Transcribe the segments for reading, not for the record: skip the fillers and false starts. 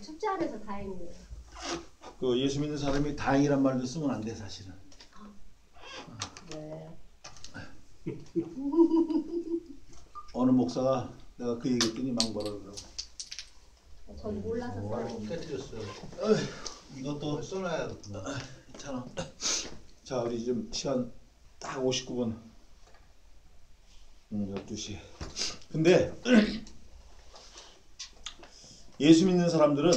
춥지 않아서 다행이에요. 그 예수 믿는 사람이 다행이란 말도 쓰면 안 돼 사실은. 네. 어느 목사가 내가 그 얘기했더니 막 뭐라 그러더라고. 전 몰라서 써요. 깨뜨렸어요. 이것도 써놔야 괜찮아. 자, 우리 지금 시간 딱 59분. 12시. 근데 예수 믿는 사람들은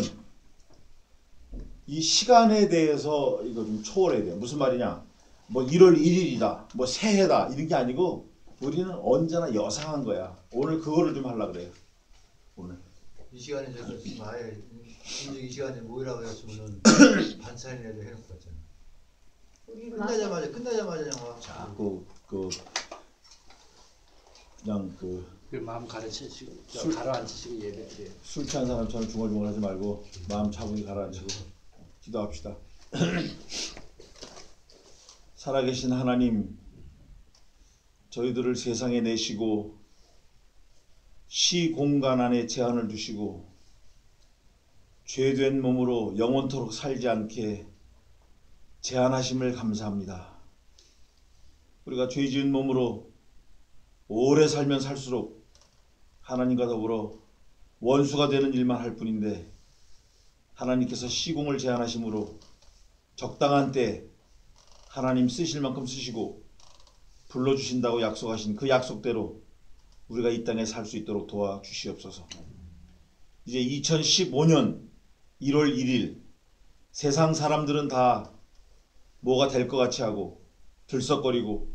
이 시간에 대해서 이거 좀 초월해야 돼. 무슨 말이냐? 뭐 1월 1일이다. 뭐 새해다. 이런 게 아니고 우리는 언제나 여상한 거야. 오늘 그거를 좀 하려고 그래요. 오늘. 이 시간에 저좀 아예 이제 이 시간에 모이라고 했으면은 반찬이라도 해놓고 갔잖아. 끝나자마자 그냥 와. 자, 그냥 그 마음 가르치시고 가라앉히시고 예배. 술 취한 사람처럼 중얼중얼하지 말고 마음 차분히 가라앉히고 기도합시다. 살아계신 하나님, 저희들을 세상에 내시고 시공간 안에 제한을 두시고 죄된 몸으로 영원토록 살지 않게 제한하심을 감사합니다. 우리가 죄 지은 몸으로 오래 살면 살수록 하나님과 더불어 원수가 되는 일만 할 뿐인데 하나님께서 시공을 제한하심으로 적당한 때 하나님 쓰실 만큼 쓰시고 불러주신다고 약속하신 그 약속대로 우리가 이 땅에 살 수 있도록 도와주시옵소서. 이제 2015년 1월 1일 세상 사람들은 다 뭐가 될 것 같이 하고 들썩거리고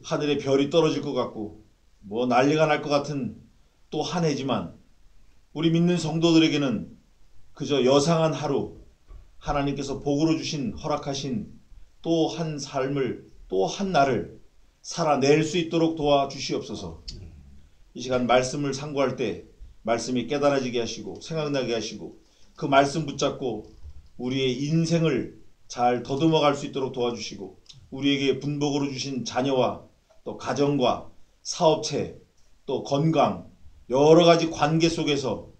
하늘에 별이 떨어질 것 같고 뭐 난리가 날 것 같은 또 한 해지만 우리 믿는 성도들에게는 그저 여상한 하루, 하나님께서 복으로 주신 허락하신 또 한 삶을 또 한 날을 살아낼 수 있도록 도와주시옵소서. 이 시간 말씀을 상고할 때 말씀이 깨달아지게 하시고 생각나게 하시고 그 말씀 붙잡고 우리의 인생을 잘 더듬어 갈 수 있도록 도와주시고 우리에게 분복으로 주신 자녀와 또 가정과 사업체 또 건강 여러 가지 관계 속에서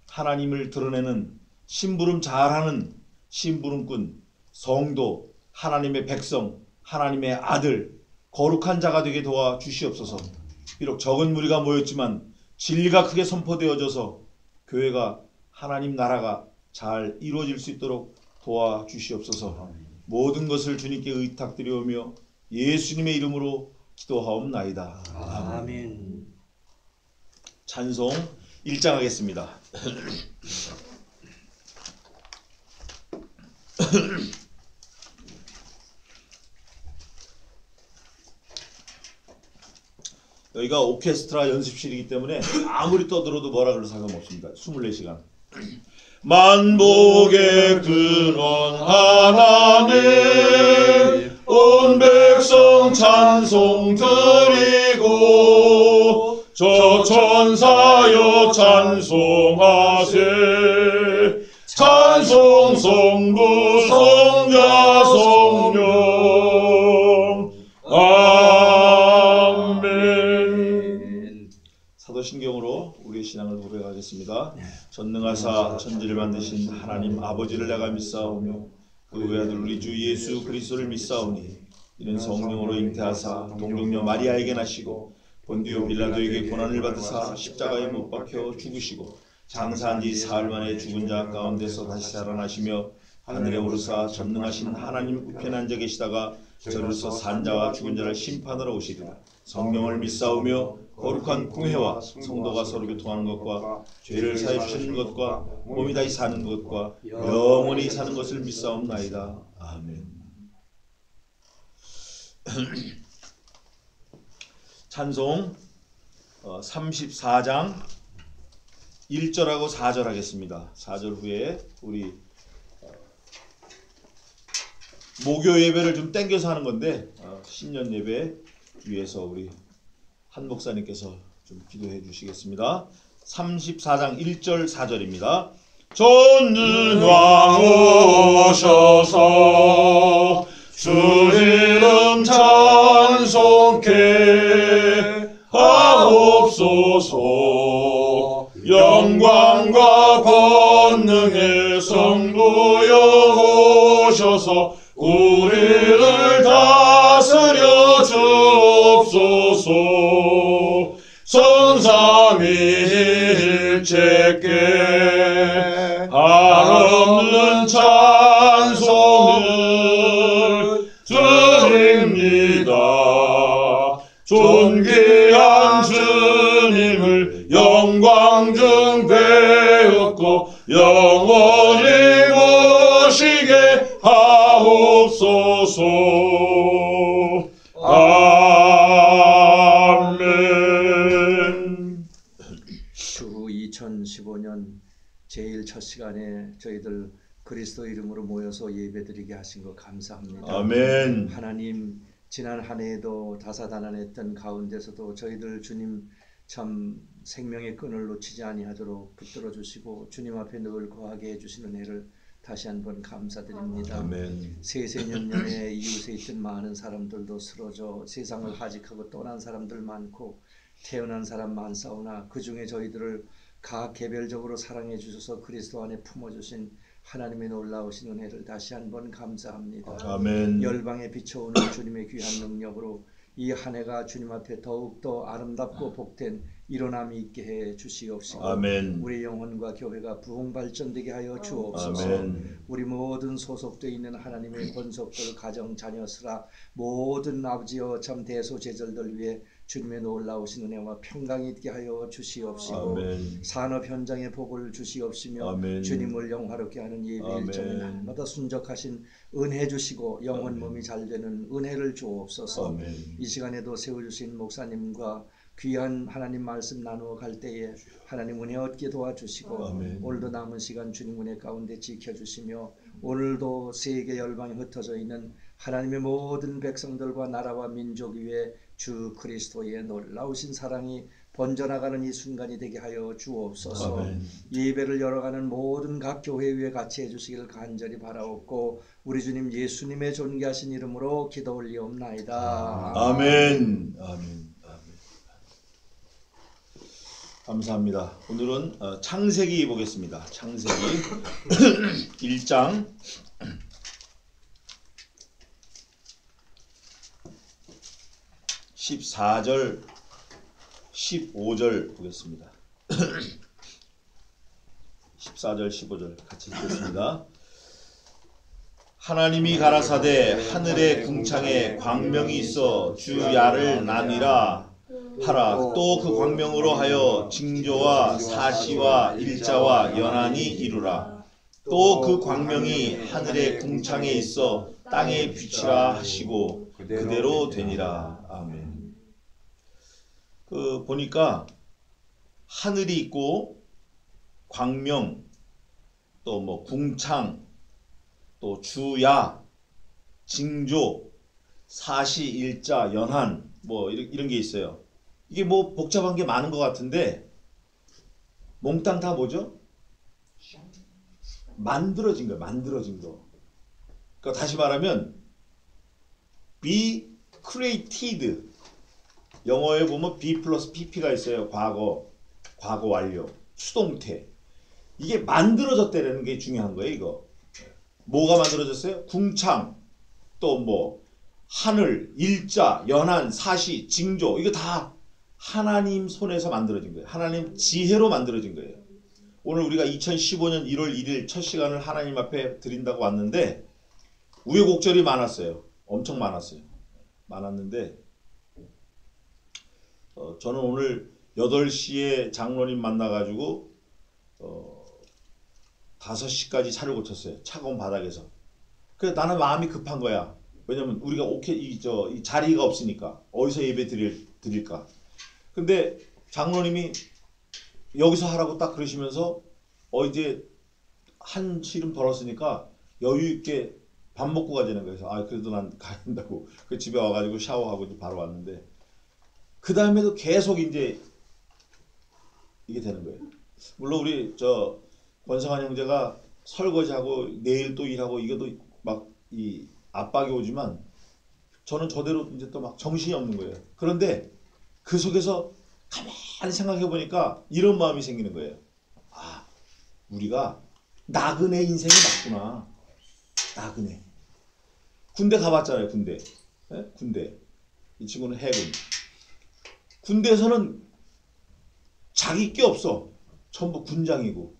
하나님을 드러내는 심부름 잘하는 심부름꾼 성도 하나님의 백성 하나님의 아들 거룩한 자가 되게 도와주시옵소서. 비록 적은 무리가 모였지만 진리가 크게 선포되어져서 교회가 하나님 나라가 잘 이루어질 수 있도록 도와주시옵소서. 모든 것을 주님께 의탁드리오며 예수님의 이름으로 기도하옵나이다. 아멘. 찬송 1장 하겠습니다. 여기가 오케스트라 연습실이기 때문에 아무리 떠들어도 뭐라 그럴 상관 없습니다. 24시간. 만복의 근원 하나님 온 백성 찬송 드리고 저 천사여 찬송하세 찬송 성부 성자 성령 아멘. 사도신경으로 우리의 신앙을 고백하겠습니다. 전능하사 천지를 만드신 하나님 아버지를 내가 믿사오며 그 외아들 우리 주 예수 그리스도를 믿사오니 이는 성령으로 잉태하사 동정녀 마리아에게 나시고 본디오 빌라도에게 고난을 받으사 십자가에 못 박혀 죽으시고 장사한 지 사흘 만에 죽은 자 가운데서 다시 살아나시며 하늘에 오르사 전능하신 하나님 우편에 앉아 계시다가 저로서 산 자와 죽은 자를 심판하러 오시리라. 성령을 믿사오며 거룩한 공회와 성도가 서로 교통하는 것과 죄를 사해 주시는 것과 몸이 다시 사는 것과 영원히 사는 것을 믿사옵나이다. 아멘. 찬송 34장 1절하고 4절 하겠습니다. 4절 후에 우리 목요 예배를 좀 땡겨서 하는 건데 신년 예배 위해서 우리 한 목사님께서 좀 기도해 주시겠습니다. 34장 1절 4절입니다. 전능왕 오셔서 주 이름 찬송케 하옵소서. 영광과 권능의 성부여 오셔서 우리를 다스려 주옵소서. 성삼위일체께 한없는 찬송을 드립니다. 존귀한 주님을 영광 중 배웠고 영원히 모시게 하옵소서. 아멘. 주 2015년 제일 첫 시간에 저희들 그리스도 이름으로 모여서 예배드리게 하신 거 감사합니다. 아멘. 하나님, 지난 한 해에도 다사다난했던 가운데서도 저희들 주님 참 생명의 끈을 놓치지 아니하도록 붙들어 주시고 주님 앞에 늘 거하게 해주시는 은혜를 다시 한번 감사드립니다. 아멘. 세세년년에 이웃에 있던 많은 사람들도 쓰러져 세상을 하직하고 떠난 사람들 많고 태어난 사람 많사오나 그 중에 저희들을 각 개별적으로 사랑해 주셔서 그리스도 안에 품어주신 하나님의 놀라우신 은혜를 다시 한번 감사합니다. 아멘. 열방에 비춰오는 주님의 귀한 능력으로 이 한 해가 주님 앞에 더욱더 아름답고 복된 일어남이 있게 해 주시옵시고 아멘. 우리 영혼과 교회가 부흥 발전되게 하여 주옵소서. 아멘. 우리 모든 소속되어 있는 하나님의 권속들 가정 자녀스라 모든 아버지여 참 대소제절들 위해 주님의 놀라우신 은혜와 평강이 있게 하여 주시옵시고 아멘. 산업 현장에 복을 주시옵시며 아멘. 주님을 영화롭게 하는 예배 아멘. 일정에 날마다 순적하신 은혜 주시고 영혼 몸이 잘 되는 은혜를 주옵소서. 아멘. 이 시간에도 세워주신 목사님과 귀한 하나님 말씀 나누어 갈 때에 하나님 은혜 얻게 도와주시고 아멘. 오늘도 남은 시간 주님 은혜 가운데 지켜주시며 오늘도 세계 열방에 흩어져 있는 하나님의 모든 백성들과 나라와 민족 위에 주 그리스도의 놀라우신 사랑이 번져나가는 이 순간이 되게 하여 주옵소서. 아멘. 예배를 열어가는 모든 각 교회 위에 같이 해주시기를 간절히 바라옵고 우리 주님 예수님의 존귀하신 이름으로 기도 올리옵나이다. 아멘. 아멘. 감사합니다. 오늘은 창세기 보겠습니다. 창세기 1장 14절 15절 보겠습니다. 14절 15절 같이 읽겠습니다. 하나님이 가라사대 하늘의 궁창에 광명이 있어 주야를 나뉘라 하라. 또 그 광명으로 하여 징조와 사시와 일자와 연한이 이루라. 또 그 광명이 하늘의 궁창에 있어 땅에 비치라 하시고 그대로 되니라. 아멘. 보니까 하늘이 있고 광명, 또 뭐 궁창, 또 주야, 징조, 사시, 일자, 연한 뭐 이런 게 있어요. 이게 뭐 복잡한 게 많은 것 같은데 몽땅 다 뭐죠? 만들어진 거예요. 만들어진 거. 그러니까 다시 말하면 be created. 영어에 보면 be 플러스 pp가 있어요. 과거 완료, 수동태. 이게 만들어졌다는 게 중요한 거예요. 이거 뭐가 만들어졌어요? 궁창, 또 뭐 하늘, 일자, 연한, 사시, 징조, 이거 다 하나님 손에서 만들어진 거예요. 하나님 지혜로 만들어진 거예요. 오늘 우리가 2015년 1월 1일 첫 시간을 하나님 앞에 드린다고 왔는데 우여곡절이 많았어요. 엄청 많았어요. 많았는데 저는 오늘 8시에 장로님 만나가지고 5시까지 차를 고쳤어요. 차가운 바닥에서. 그래서 나는 마음이 급한 거야. 왜냐면 우리가 이 자리가 없으니까 어디서 예배 드릴까. 근데 장로님이 여기서 하라고 딱 그러시면서 이제 1시름 벌었으니까 여유 있게 밥 먹고 가자는 거예요. 그래서 그래도 난 가야 된다고. 그 집에 와가지고 샤워하고 이제 바로 왔는데 그 다음에도 계속 이제 이게 되는 거예요. 물론 우리 권성환 형제가 설거지하고 내일 또 일하고 이것도 막 이 압박이 오지만 저는 저대로 이제 또 막 정신이 없는 거예요. 그런데 그 속에서 가만히 생각해 보니까 이런 마음이 생기는 거예요. 우리가 나그네 인생이 맞구나. 나그네. 군대 가봤잖아요. 군대. 예? 군대. 이 친구는 해군. 군대에서는 자기 게 없어. 전부 군장이고.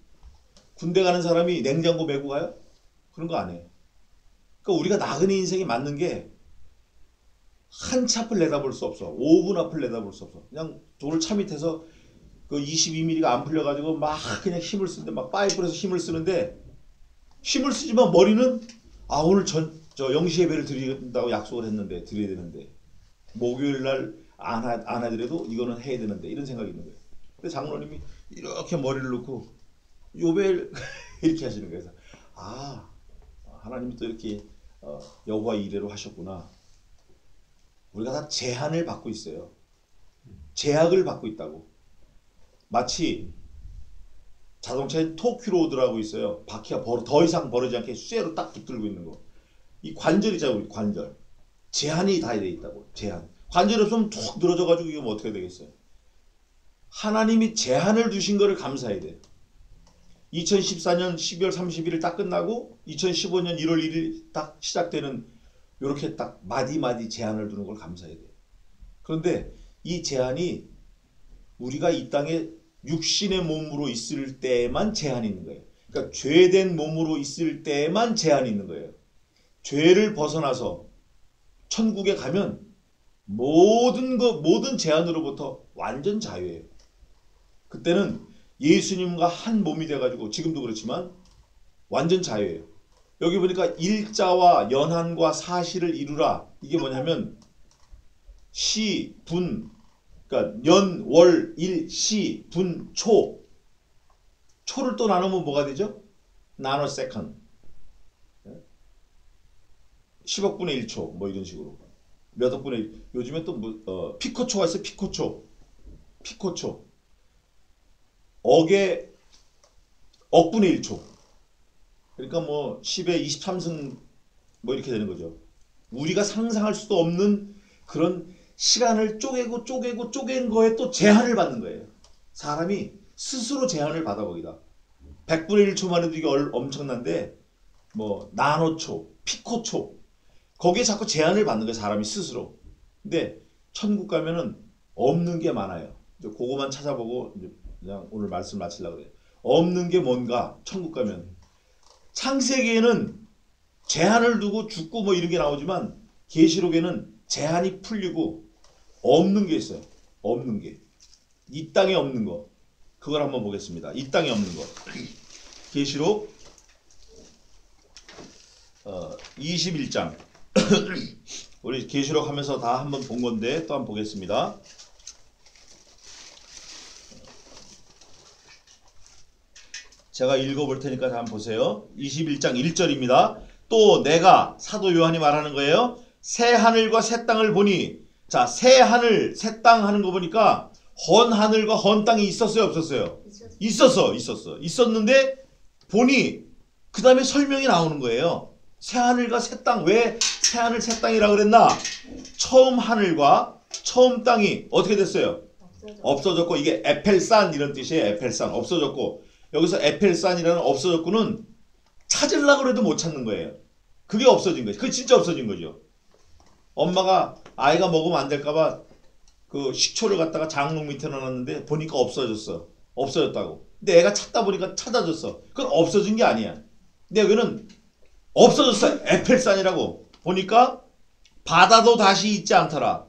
군대 가는 사람이 냉장고 메고 가요? 그런 거 안 해. 그러니까 우리가 나그네 인생이 맞는 게 한 치 앞을 내다볼 수 없어. 5분 앞을 내다볼 수 없어. 그냥 돌 차 밑에서 그 22mm가 안 풀려가지고 막 그냥 힘을 쓰는데 막 파이프로 해서 힘을 쓰는데 힘을 쓰지만 머리는 오늘 저 0시 예배를 드린다고 약속을 했는데 드려야 되는데 목요일 날 안 하더라도 이거는 해야 되는데 이런 생각이 있는 거예요. 근데 장로님이 이렇게 머리를 놓고 요배를 이렇게 하시는 거예요. 그래서 하나님이 또 이렇게 여호와 이레로 하셨구나. 우리가 다 제한을 받고 있어요. 제약을 받고 있다고. 마치 자동차에 토큐로드라고 있어요. 바퀴가 더 이상 벌어지지 않게 쇠로 딱 붙들고 있는 거. 이 관절이잖아요. 우리 관절. 제한이 다 돼 있다고. 제한. 관절이 없으면 툭 늘어져가지고 이거 뭐 어떻게 되겠어요. 하나님이 제한을 두신 거를 감사해야 돼요. 2014년 12월 31일 딱 끝나고 2015년 1월 1일 딱 시작되는 이렇게 딱 마디마디 제한을 두는 걸 감사해야 돼요. 그런데 이 제한이 우리가 이 땅에 육신의 몸으로 있을 때만 제한이 있는 거예요. 그러니까 죄된 몸으로 있을 때만 제한이 있는 거예요. 죄를 벗어나서 천국에 가면 모든 제한으로부터 완전 자유예요. 그때는 예수님과 한 몸이 돼가지고 지금도 그렇지만 완전 자유예요. 여기 보니까 일자와 연한과 사실을 이루라. 이게 뭐냐면 시, 분, 그러니까 연, 월, 일, 시, 분, 초. 초를 또 나누면 뭐가 되죠? 나노 세컨드. 10억 분의 1초 뭐 이런 식으로. 몇 억 분의 1. 요즘에 또 피코초가 있어요. 피코초. 억의 억분의 1초. 그러니까 뭐 10의 23승 뭐 이렇게 되는 거죠. 우리가 상상할 수도 없는 그런 시간을 쪼갠 거에 또 제한을 받는 거예요. 사람이 스스로 제한을 받아 거기다. 100분의 1초만 해도 이게 엄청난데 뭐 나노초, 피코초 거기에 자꾸 제한을 받는 거예요. 사람이 스스로. 근데 천국 가면은 없는 게 많아요. 이제 그거만 찾아보고 이제 그냥 오늘 말씀 마치려고 그래요. 없는 게 뭔가 천국 가면 창세기에는 제한을 두고 죽고 뭐 이런 게 나오지만 계시록에는 제한이 풀리고 없는 게 있어요. 없는 게. 이 땅에 없는 거. 그걸 한번 보겠습니다. 이 땅에 없는 거. 계시록 21장. 우리 계시록 하면서 다 한번 본 건데 또 한번 보겠습니다. 제가 읽어볼 테니까 한번 보세요. 21장 1절입니다. 또 내가 사도 요한이 말하는 거예요. 새 하늘과 새 땅을 보니, 자, 새 하늘, 새 땅 하는 거 보니까 헌 하늘과 헌 땅이 있었어요, 없었어요? 있었어. 있었는데 보니 그 다음에 설명이 나오는 거예요. 새 하늘과 새 땅. 왜 새 하늘, 새 땅이라고 그랬나? 처음 하늘과 처음 땅이 어떻게 됐어요? 없어졌고, 이게 에펠산 이런 뜻이에요. 에펠산. 없어졌고, 여기서 에펠산이라는 없어졌고는 찾으려고 해도 못 찾는 거예요. 그게 없어진 거죠. 그게 진짜 없어진 거죠. 엄마가 아이가 먹으면 안 될까봐 그 식초를 갖다가 장롱 밑에 넣어놨는데 보니까 없어졌어. 없어졌다고. 근데 애가 찾다 보니까 찾아졌어. 그건 없어진 게 아니야. 근데 여기는 없어졌어. 에펠산이라고. 보니까 바다도 다시 있지 않더라.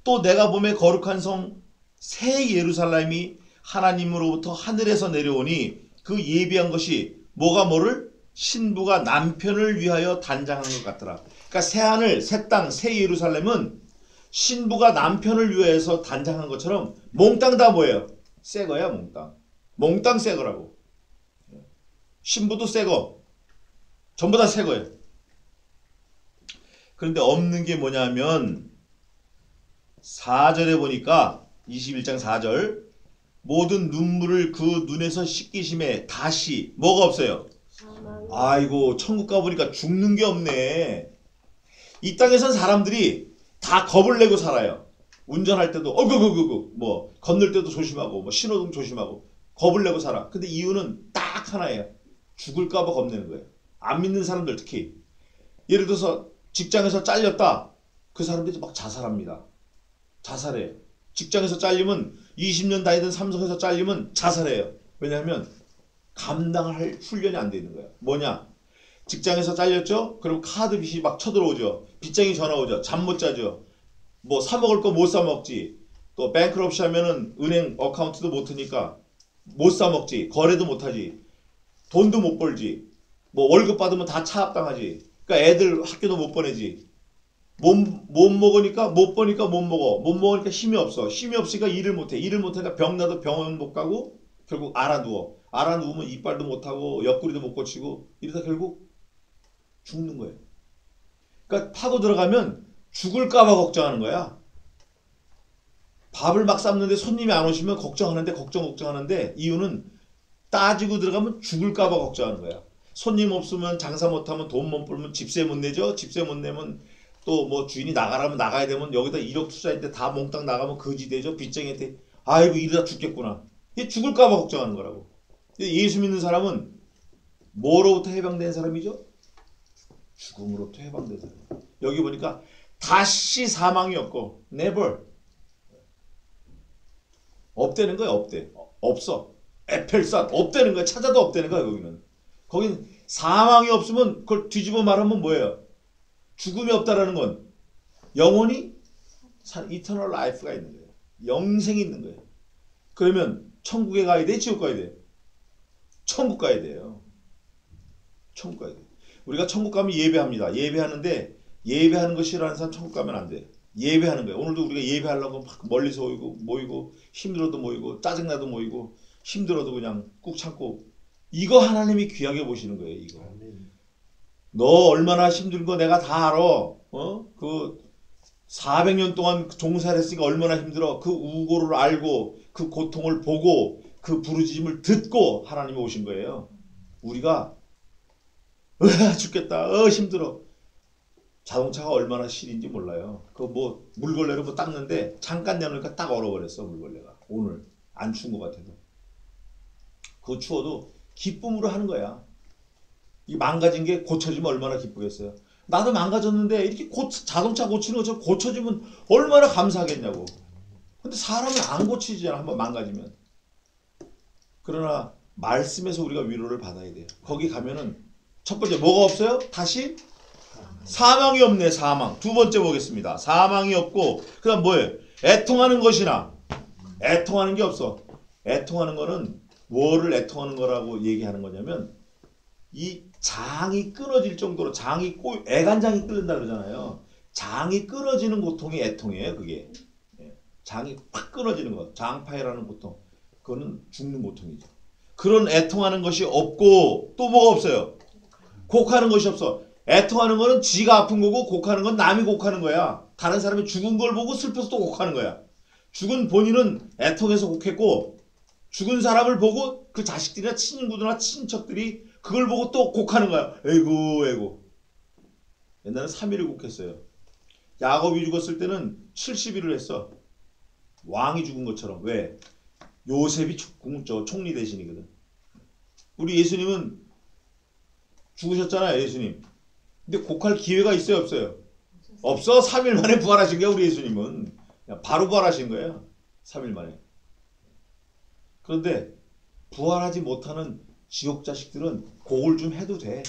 또 내가 보매 거룩한 성 새 예루살렘이 하나님으로부터 하늘에서 내려오니 그 예비한 것이 뭐를? 신부가 남편을 위하여 단장한 것 같더라. 그러니까 새 하늘, 새 땅, 새 예루살렘은 신부가 남편을 위해서 단장한 것처럼 몽땅 다 뭐예요? 새 거야, 몽땅. 몽땅 새 거라고. 신부도 새 거. 전부 다 새 거예요. 그런데 없는 게 뭐냐면 4절에 보니까 21장 4절 모든 눈물을 그 눈에서 씻기심에 다시 뭐가 없어요? 아이고 천국 가보니까 죽는 게 없네. 이 땅에선 사람들이 다 겁을 내고 살아요. 운전할 때도 뭐 건널 때도 조심하고 뭐 신호등 조심하고 겁을 내고 살아. 근데 이유는 딱 딱 하나예요. 죽을까 봐 겁내는 거예요. 안 믿는 사람들 특히. 예를 들어서 직장에서 잘렸다. 그 사람들이 막 자살합니다. 자살해요. 직장에서 잘리면 20년 다니던 삼성에서 잘리면 자살해요. 왜냐하면 감당할 훈련이 안 돼 있는 거예요. 뭐냐? 직장에서 잘렸죠? 그리고 카드 빚이 막 쳐들어오죠. 빚쟁이 전화 오죠. 잠 못 자죠. 뭐 사 먹을 거 못 사 먹지. 또 뱅크럽시 하면은 은행 어카운트도 못 트니까 못 사 먹지. 거래도 못 하지. 돈도 못 벌지. 뭐 월급 받으면 다 차압당하지. 그러니까 애들 학교도 못 보내지. 못 먹으니까 못 버니까 못 먹어. 못 먹으니까 힘이 없어. 힘이 없으니까 일을 못 해. 일을 못 하니까 병나도 병원 못 가고 결국 알아누워. 알아누우면 이빨도 못 하고 옆구리도 못 고치고 이러다 결국 죽는 거예요. 그러니까 파고 들어가면 죽을까 봐 걱정하는 거야. 밥을 막 삶는데 손님이 안 오시면 걱정하는데 이유는 따지고 들어가면 죽을까 봐 걱정하는 거야. 손님 없으면 장사 못하면 돈 못 벌면 집세 못 내죠. 집세 못 내면 또 뭐 주인이 나가라면 나가야 되면 여기다 1억 투자했는데 다 몽땅 나가면 거지 되죠. 빚쟁이한테 아이고 이러다 죽겠구나. 이게 죽을까 봐 걱정하는 거라고. 예수 믿는 사람은 뭐로부터 해방된 사람이죠? 죽음으로부터 해방된 사람. 여기 보니까 다시 사망이 없고 never 없다는 거야. 없대. 없어. 에펠산 없다는 거야. 찾아도 없다는 거야. 거기는 사망이 없으면 그걸 뒤집어 말하면 뭐예요? 죽음이 없다라는 건 영원히 이터널 라이프가 있는 거예요. 영생이 있는 거예요. 그러면 천국에 가야 돼? 지옥 가야 돼? 천국 가야 돼요. 천국 가야 돼. 우리가 천국 가면 예배합니다. 예배하는데 예배하는 거 싫어하는 사람 천국 가면 안 돼. 예배하는 거예요. 오늘도 우리가 예배하려고 막 멀리서 모이고 힘들어도 모이고 짜증나도 모이고 힘들어도 그냥 꾹 참고 이거 하나님이 귀하게 보시는 거예요. 이거. 너 얼마나 힘든 거 내가 다 알아. 그 400년 동안 종사를 했으니까 얼마나 힘들어. 그 우고를 알고 그 고통을 보고 그 부르짖음을 듣고 하나님이 오신 거예요. 우리가 죽겠다. 힘들어. 자동차가 얼마나 실인지 몰라요. 그 뭐 물걸레로 뭐 닦는데 잠깐 내놓으니까 딱 얼어버렸어. 물걸레가. 오늘 안 추운 것 같아서. 그거 추워도 기쁨으로 하는 거야. 이 망가진 게 고쳐지면 얼마나 기쁘겠어요. 나도 망가졌는데 이렇게 자동차 고치는 것처럼 고쳐지면 얼마나 감사하겠냐고. 근데 사람은 안 고치잖아. 한번 망가지면. 그러나 말씀에서 우리가 위로를 받아야 돼요. 거기 가면은 첫 번째 뭐가 없어요? 다시 사망이 없네. 사망. 두 번째 보겠습니다. 사망이 없고 그 다음 뭐예요? 애통하는 것이나 애통하는 게 없어. 애통하는 거는 뭐를 애통하는 거라고 얘기하는 거냐면 이 장이 끊어질 정도로 애간장이 끓는다 그러잖아요. 장이 끊어지는 고통이 애통이에요. 그게 장이 팍 끊어지는 거. 장파해라는 고통. 그거는 죽는 고통이죠. 그런 애통하는 것이 없고 또 뭐가 없어요? 곡하는 것이 없어. 애통하는 거는 지가 아픈 거고 곡하는 건 남이 곡하는 거야. 다른 사람이 죽은 걸 보고 슬퍼서 또 곡하는 거야. 죽은 본인은 애통해서 곡했고 죽은 사람을 보고 그 자식들이나 친구들이나 친척들이 그걸 보고 또 곡하는 거야. 에이구. 옛날에 3일을 곡했어요. 야곱이 죽었을 때는 70일을 했어. 왕이 죽은 것처럼. 왜? 요셉이 총리 대신이거든. 우리 예수님은 죽으셨잖아요. 예수님. 근데 곡할 기회가 있어요? 없어요? 없어. 3일 만에 부활하신 거야. 우리 예수님은. 바로 부활하신 거예요. 3일 만에. 그런데 부활하지 못하는 지옥 자식들은 곡을 좀 해도 돼.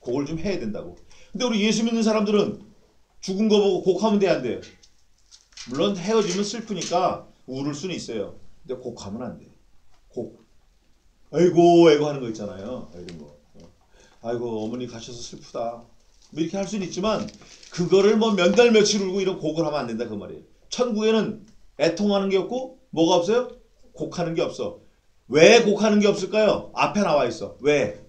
곡을 좀 해야 된다고. 근데 우리 예수 믿는 사람들은 죽은 거 보고 곡하면 돼, 안 돼? 물론 헤어지면 슬프니까 울을 수는 있어요. 근데 곡하면 안 돼. 곡. 아이고 하는 거 있잖아요. 이런 거. 아이고 어머니 가셔서 슬프다. 뭐 이렇게 할 수는 있지만 그거를 뭐 몇 달 며칠 울고 이런 곡을 하면 안 된다 그 말이에요. 천국에는 애통하는 게 없고 뭐가 없어요? 곡하는 게 없어. 왜 곡하는 게 없을까요? 앞에 나와 있어. 왜?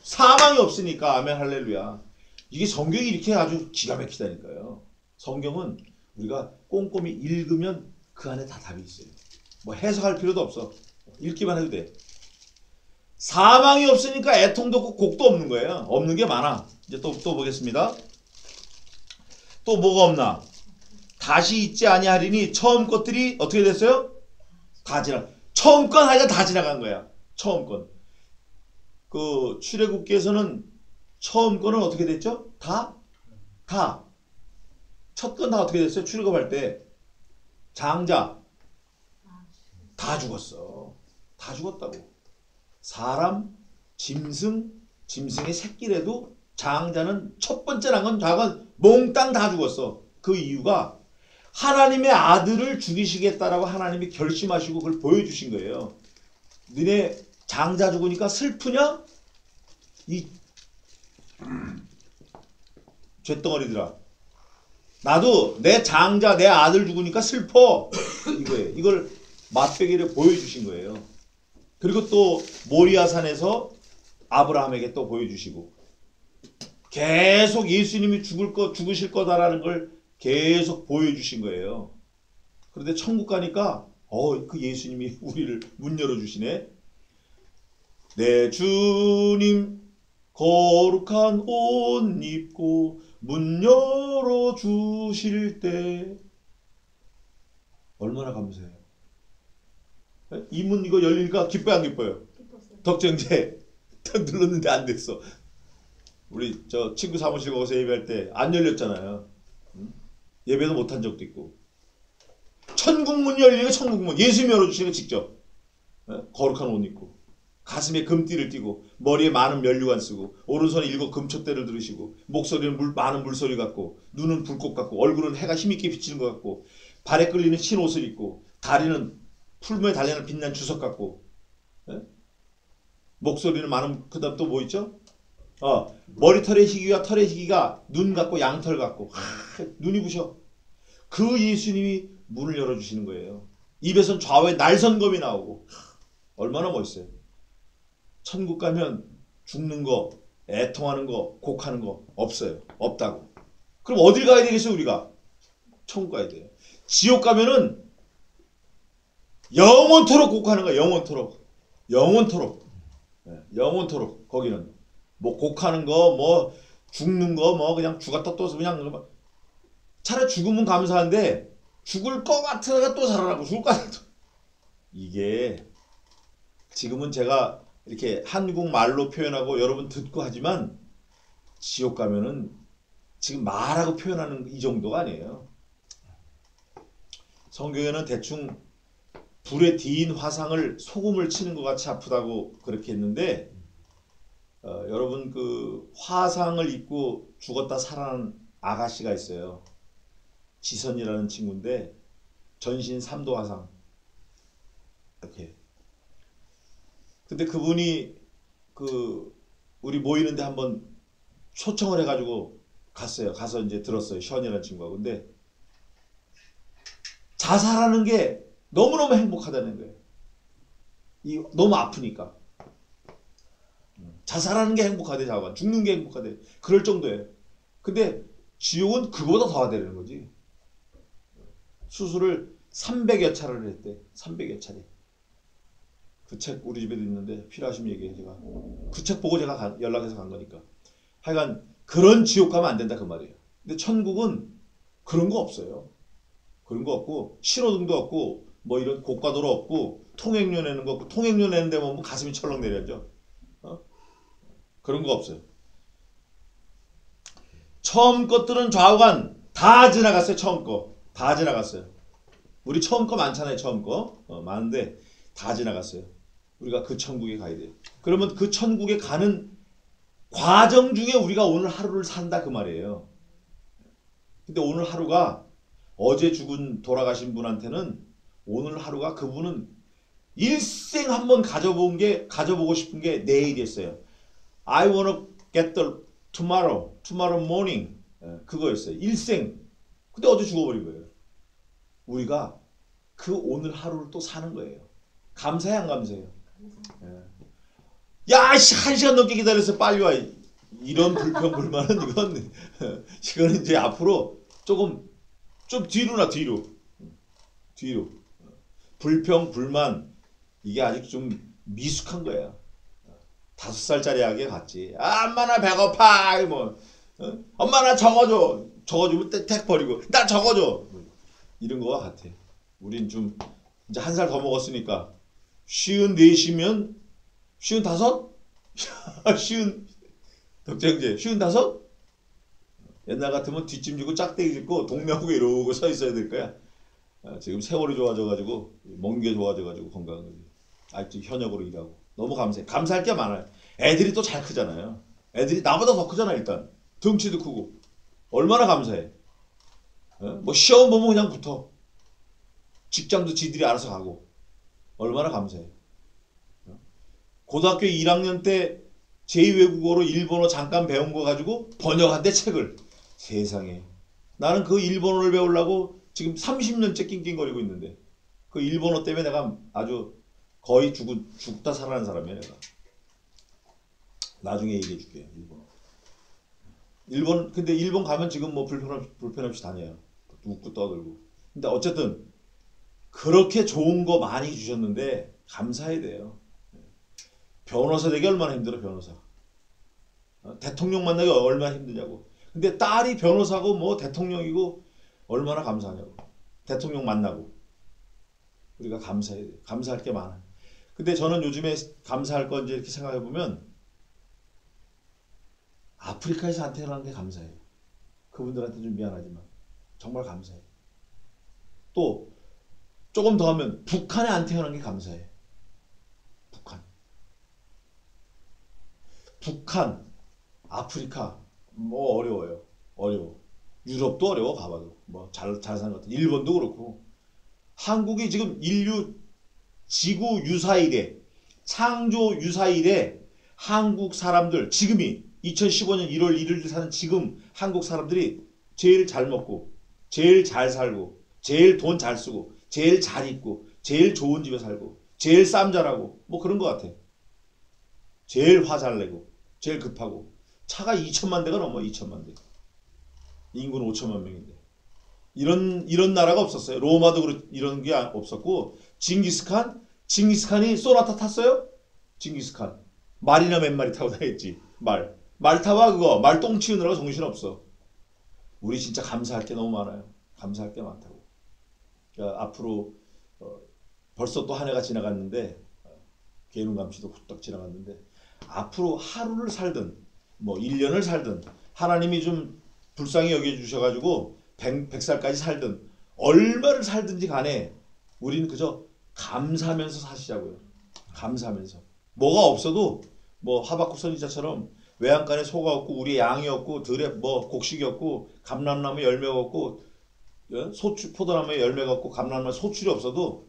사망이 없으니까. 아멘 할렐루야. 이게 성경이 이렇게 아주 기가 막히다니까요. 성경은 우리가 꼼꼼히 읽으면 그 안에 다 답이 있어요. 뭐 해석할 필요도 없어. 읽기만 해도 돼. 사망이 없으니까 애통도 없고 곡도 없는 거예요. 없는 게 많아. 이제 또 보겠습니다. 또 뭐가 없나? 다시 잊지 아니하리니 처음 것들이 어떻게 됐어요? 다 지나. 처음 건 하여간 다 지나간 거야. 처음 건. 그 출애굽기에서는 처음 거는 어떻게 됐죠? 다. 첫 건 다 어떻게 됐어요? 출애굽할 때 장자 다 죽었어. 다 죽었다고. 사람, 짐승의 새끼라도 장자는 첫 번째 난 건 작은 몽땅 다 죽었어. 그 이유가 하나님의 아들을 죽이시겠다라고 하나님이 결심하시고 그걸 보여주신 거예요. 너네 장자 죽으니까 슬프냐? 이 쇳덩어리들아. 나도 내 장자, 내 아들 죽으니까 슬퍼. 이거예요. 이걸 맛배기를 보여주신 거예요. 그리고 또 모리아산에서 아브라함에게 또 보여주시고 계속 예수님이 죽으실 거다라는 걸 계속 보여주신 거예요. 그런데 천국 가니까 그 예수님이 우리를 문 열어주시네. 내 주님 거룩한 옷 입고 문 열어주실 때 얼마나 감사해요. 이 문 이거 열리니까 기뻐요 안 기뻐요? 기뻤어요. 덕정제 눌렀는데 안 됐어. 우리 저 친구 사무실 거기서 예배할 때 안 열렸잖아요. 예배도 못한 적도 있고. 천국문 열리니까 천국문 예수님이 열어주시니까 직접 거룩한 옷 입고 가슴에 금띠를 띠고 머리에 많은 면류관 쓰고 오른손에 7 금촛대를 들으시고 목소리는 많은 물소리 같고 눈은 불꽃 같고 얼굴은 해가 힘있게 비치는 것 같고 발에 끌리는 흰 옷을 입고 다리는 풀무에 달리는 빛난 주석 같고 목소리는 많은 그다음 또 뭐 있죠? 머리털의 희귀와 털의 희귀가 눈 같고 양털 같고 눈이 부셔. 그 예수님이 문을 열어주시는 거예요. 입에선 좌우에 날선검이 나오고 얼마나 멋있어요. 천국 가면 죽는 거, 애통하는 거, 곡하는 거 없어요. 없다고. 그럼 어딜 가야 되겠어요 우리가? 천국 가야 돼요. 지옥 가면은 영원토록 곡하는 거야. 영원토록. 영원토록 거기는 뭐 곡하는 거, 뭐 죽는 거, 뭐 그냥 죽었다 또 그냥 차라리 죽으면 감사한데 죽을 것 같으다가 또 살아나고 죽을 것 같아. 이게 지금은 제가 이렇게 한국 말로 표현하고 여러분 듣고 하지만 지옥 가면은 지금 말하고 표현하는 이 정도가 아니에요. 성경에는 대충 불에 뒤인 화상을 소금을 치는 것 같이 아프다고 그렇게 했는데 여러분 그 화상을 입고 죽었다 살아난 아가씨가 있어요. 지선이라는 친구인데 전신 3도 화상 이렇게. 근데 그분이 그 우리 모이는데 한번 초청을 해가지고 갔어요. 가서 이제 들었어요. 션이라는 친구가. 근데 자살하는 게 너무너무 행복하다는 거예요. 너무 아프니까. 자살하는 게 행복하대, 자관. 죽는 게 행복하대. 그럴 정도예요. 근데 지옥은 그보다 더 하대는 거지. 수술을 300여 차례를 했대. 300여 차례. 그 책 우리 집에도 있는데 필요하시면 얘기해. 제가 그 책 보고 제가 연락해서 간 거니까. 하여간 그런 지옥 가면 안 된다 그 말이에요. 근데 천국은 그런 거 없어요. 그런 거 없고 신호등도 없고 뭐 이런 고가도로 없고 통행료 내는 거 없고 통행료 내는 데 보면 가슴이 철렁 내려져. 그런 거 없어요. 처음 것들은 좌우간 다 지나갔어요. 처음 거 다 지나갔어요. 우리 처음 거 많잖아요. 처음 거 많은데 다 지나갔어요. 우리가 그 천국에 가야 돼요. 그러면 그 천국에 가는 과정 중에 우리가 오늘 하루를 산다 그 말이에요. 근데 오늘 하루가 어제 돌아가신 분한테는 오늘 하루가 그분은 일생 한번 가져보고 싶은 게 내일이었어요. I wanna get the tomorrow morning. 그거였어요. 일생. 근데 어제 죽어버린 거예요. 우리가 그 오늘 하루를 또 사는 거예요. 감사해 안 감사해요? 야, 씨, 1시간 넘게 기다렸어. 빨리 와. 이런 불평 불만은 이거는 이제 앞으로 좀 뒤로 나 뒤로. 불평 불만 이게 아직 좀 미숙한 거야. 5살짜리 아기에 갔지. 엄마 나 배고파. 뭐 엄마 나 적어주면 택 버리고 나 적어줘. 이런 거와 같아. 우린 좀 이제 1살 더 먹었으니까 54시면 55? 쉬운 덕정제 55? 옛날 같으면 뒷짐 지고 짝대기 짚고 동명하고 이러고 서 있어야 될 거야. 지금 세월이 좋아져가지고 먹는 게 좋아져가지고 건강한 거지. 아직도 현역으로 일하고 너무 감사해. 감사할 게 많아요. 애들이 또 잘 크잖아요. 애들이 나보다 더 크잖아. 일단 덩치도 크고 얼마나 감사해. 뭐 시험 보면 그냥 붙어. 직장도 지들이 알아서 가고 얼마나 감사해. 고등학교 1학년 때 제2외국어로 일본어 잠깐 배운 거 가지고 번역한대 책을. 세상에. 나는 그 일본어를 배우려고 지금 30년째 낑낑거리고 있는데 그 일본어 때문에 내가 아주 거의 죽다 살아난 사람이야 내가. 나중에 얘기해 줄게. 근데 일본 가면 지금 뭐 불편 없이 다녀요. 웃고 떠들고. 근데 어쨌든 그렇게 좋은 거 많이 주셨는데 감사해야 돼요. 변호사 되기 얼마나 힘들어. 변호사. 대통령 만나기 얼마나 힘드냐고. 근데 딸이 변호사고 뭐 대통령이고 얼마나 감사하냐고. 대통령 만나고. 우리가 감사해야 돼. 감사할 게 많아. 근데 저는 요즘에 감사할 건 이제 이렇게 생각해 보면 아프리카에서 안 태어난 게 감사해요. 그분들한테 좀 미안하지만 정말 감사해요. 또 조금 더 하면 북한에 안 태어난 게 감사해요. 북한, 아프리카 뭐 어려워요. 어려워. 유럽도 어려워. 가봐도 뭐 잘 사는 것 같아. 일본도 그렇고. 한국이 지금 인류 지구 유사일에 창조 유사일에 한국 사람들 지금이 2015년 1월 1일 사는 지금 한국 사람들이 제일 잘 먹고 제일 잘 살고 제일 돈 잘 쓰고 제일 잘 입고 제일 좋은 집에 살고 제일 쌈 잘하고 뭐 그런 것 같아. 제일 화 잘 내고 제일 급하고 차가 2천만 대가 넘어. 2천만 대. 인구는 5천만 명인데 이런 나라가 없었어요. 로마도 이런 게 없었고 징기스칸이 소나타 탔어요? 징기스칸 말이나 몇 마리 타고 다녔지. 말 타봐. 그거 말 똥 치우느라고 정신없어. 우리 진짜 감사할 게 너무 많아요. 감사할 게 많다고. 그러니까 앞으로 벌써 또 한 해가 지나갔는데 개눈감시도 후딱 지나갔는데 앞으로 하루를 살든 뭐 1년을 살든 하나님이 좀 불쌍히 여겨주셔가지고 100살까지 살든 얼마를 살든지 간에 우리는 그저 감사하면서 사시자고요. 감사하면서. 뭐가 없어도 뭐 하박국 선지자처럼 외양간에 소가 없고 우리 양이 없고 들에 뭐 곡식이 없고 감람나무 열매가 없고 포도나무에 열매가 없고 감람나무에 소출이 없어도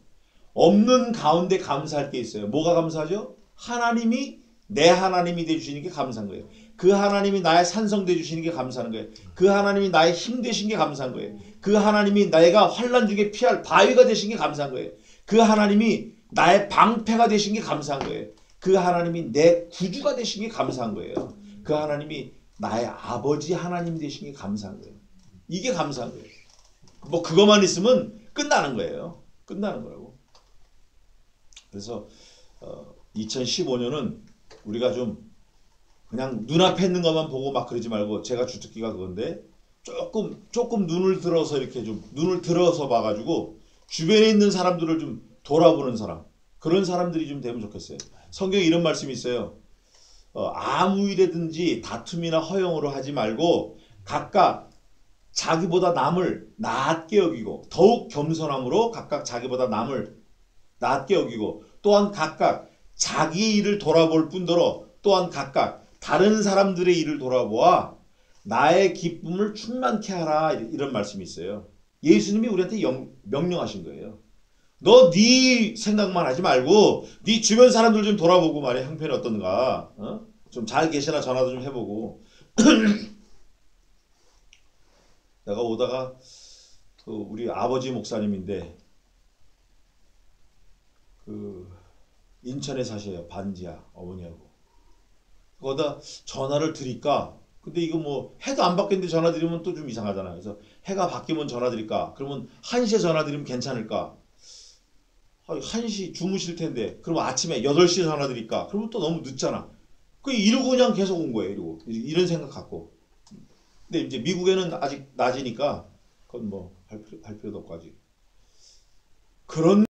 없는 가운데 감사할 게 있어요. 뭐가 감사하죠? 하나님이 내 하나님이 되주시는 게 감사한 거예요. 그 하나님이 나의 산성 되주시는 게 감사한 거예요. 그 하나님이 나의 힘 되신 게 감사한 거예요. 그 하나님이 내가 환난 중에 피할 바위가 되신 게 감사한 거예요. 그 하나님이 나의 방패가 되신 게 감사한 거예요. 그 하나님이 내 구주가 되신 게 감사한 거예요. 그 하나님이 나의 아버지 하나님이 되신 게 감사한 거예요. 이게 감사한 거예요. 뭐 그것만 있으면 끝나는 거예요. 끝나는 거라고. 그래서 2015년은 우리가 좀 그냥 눈앞에 있는 것만 보고 막 그러지 말고 제가 주특기가 그건데 조금 눈을 들어서 이렇게 좀 눈을 들어서 봐가지고 주변에 있는 사람들을 좀 돌아보는 사람 그런 사람들이 좀 되면 좋겠어요. 성경에 이런 말씀이 있어요. 아무 일에든지 다툼이나 허영으로 하지 말고 각각 자기보다 남을 낮게 여기고 더욱 겸손함으로 각각 자기보다 남을 낮게 여기고 또한 각각 자기의 일을 돌아볼 뿐더러 또한 각각 다른 사람들의 일을 돌아보아 나의 기쁨을 충만케 하라 이런 말씀이 있어요. 예수님이 우리한테 명령하신 거예요. 너 네 생각만 하지 말고 네 주변 사람들 좀 돌아보고 말이야. 형편이 어떤가. 좀 잘 계시나 전화도 좀 해보고. 내가 오다가 그 우리 아버지 목사님인데 그 인천에 사셔요. 반지하 어머니하고. 거기다 전화를 드릴까? 근데 이거 뭐 해가 안 바뀌는데 전화 드리면 또 좀 이상하잖아요. 그래서 해가 바뀌면 전화 드릴까? 그러면 1시에 전화 드리면 괜찮을까? 1시 주무실 텐데 그러면 아침에 8시에 전화 드릴까? 그러면 또 너무 늦잖아. 이러고 그냥 계속 온 거예요. 이러고 이런 생각 갖고. 근데 이제 미국에는 아직 낮이니까 그건 뭐 할 필요도 없고 아직. 그런